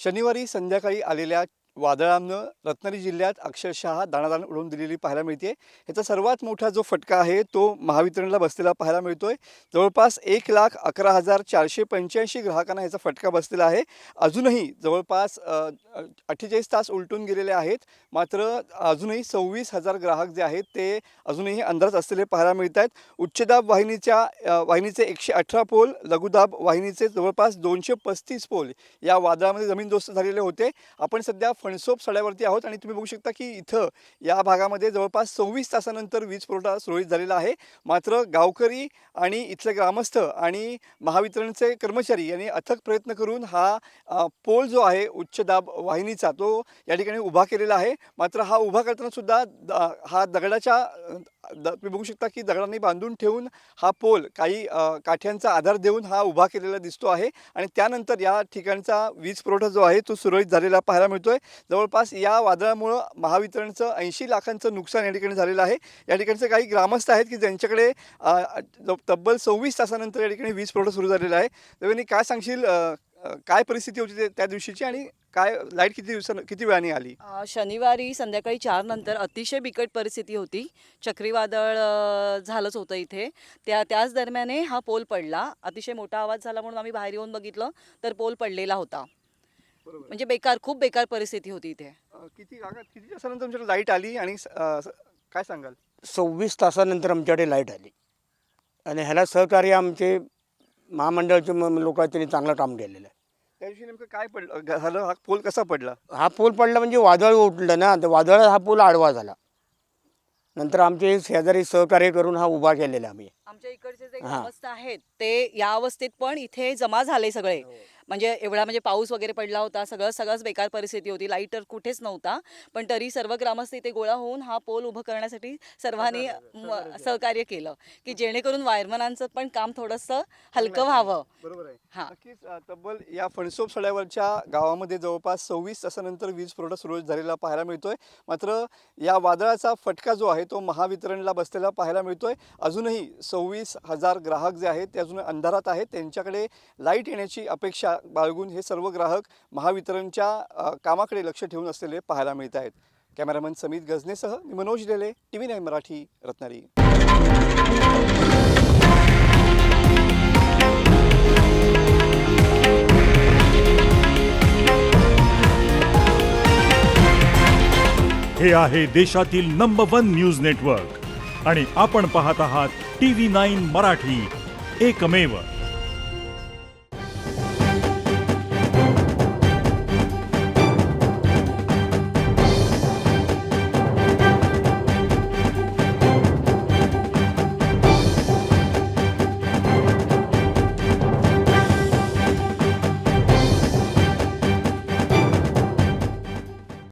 शनिवारी संध्याकाळी आलेल्या वादळानं रत्नागिरी जिल्ह्यात अक्षरशः दाणादाण उडवून दिलेली पाहायला मिळते. ह्याचा सर्वात मोठा जो फटका आहे तो महावितरणला बसलेला पाहायला मिळतोय. जवळपास 1,11,485 ग्राहकांना ह्याचा फटका बसलेला आहे. अजूनही जवळपास 48 तास उलटून गेलेले आहेत. मात्र अजूनही 26,000 ग्राहक जे आहेत ते अजूनही अंधारात असलेले पाहायला मिळत आहेत. उच्चदाब वाहिनीचे 118 पोल, लघुदाब वाहिनीचे जवळपास 235 पोल या वादळामध्ये जमीनदोस्त झालेले होते. आपण सध्या फणसोप सड्यावरती आहोत आणि तुम्ही बघू शकता की इथं या भागामध्ये जवळपास 26 तासानंतर वीज पुरवठा सुरळीत झालेला आहे. मात्र गावकरी आणि इथले ग्रामस्थ आणि महावितरणचे कर्मचारी यांनी अथक प्रयत्न करून हा पोल जो आहे उच्च दाब वाहिनीचा तो या ठिकाणी उभा केलेला आहे. मात्र हा उभा करताना सुद्धा हा दगडाच्या तुम्ही बघू शकता की दगडांनी बांधून ठेवून हा पोल काही काठ्यांचा आधार देऊन हा उभा केलेला दिसतो आहे आणि त्यानंतर या ठिकाणचा वीज पुरवठा जो आहे तो सुरळीत झालेला पाहायला मिळतोय. जवळपास या वादळामुळं महावितरणचं 80 लाखांचं नुकसान या ठिकाणी झालेलं आहे. या ठिकाणचे काही ग्रामस्थ आहेत की ज्यांच्याकडे तब्बल 26 तासानंतर या ठिकाणी वीज पुरवठा सुरू झालेला आहे. त्यावेळी काय सांगशील, काय परिस्थिती होती त्या दिवशीची आणि काय लाईट किती वेळाने आली? शनिवारी संध्याकाळी 4 नंतर अतिशय बिकट परिस्थिती होती. चक्रीवादळ झालंच होतं इथे. त्याच दरम्यान हा पोल पडला. अतिशय मोठा आवाज झाला म्हणून आम्ही बाहेर येऊन बघितलं तर पोल पडलेला होता. म्हणजे खूप बेकार परिस्थिती होती इथे. किती तासानंतर तुमच्याकडे लाईट आली आणि काय सांगाल? 26 तासानंतर आमच्याकडे लाईट आली आणि ह्याला सहकार्य आमचे महामंडळाचे लोक आहेत, त्यांनी चांगलं काम केलेलं आहे. त्या दिवशी नेमकं काय झालं? हा पोल कसा पडला? हा पोल पडला म्हणजे वादळ उठलं ना, तर वादळात हा पोल आडवा झाला. नंतर आमचे शेजारी सहकार्य करून हा उभा केलेला आम्ही. आमच्या इकडचे जे ग्रामस्थ आहेत ते या अवस्थेत पण इथे जमा झाले सगळे. म्हणजे एवढा पाऊस वगैरे पडला होता, सगळंच बेकार परिस्थिती होती. लाईट तर कुठेच नव्हता, पण तरी सर्व ग्रामस्थ इथे गोळा होऊन हा पोल उभं करण्यासाठी सर्वांनी सहकार्य केलं की जेणेकरून वायरमनांचं पण काम थोडंसं हलकं व्हावं. बरोबर आहे. नक्कीच तब्बल या फणसोप सड्यावरच्या गावामध्ये जवळपास 26 तासानंतर वीज पुरवठा सुरळीत झालेला पाहायला मिळतोय. मात्र या वादळाचा फटका जो आहे तो महावितरणला बसलेला पाहायला मिळतोय. अजूनही 26,000 ग्राहक जे आहेत ते अजून अंधारात आहेत. त्यांच्याकडे लाईट येण्याची अपेक्षा बाळगून हे सर्व ग्राहक महावितरणच्या कामाकडे लक्ष ठेवून असलेले पाहायला मिळत आहेत. कॅमेरामन समीत गजनेसह मी मनोज लेले, TV9 मराठी, रत्नागिरी. हे आहे देशातील नंबर 1 न्यूज नेटवर्क आणि आपण पाहत आहात TV9 मराठी, एकमेव.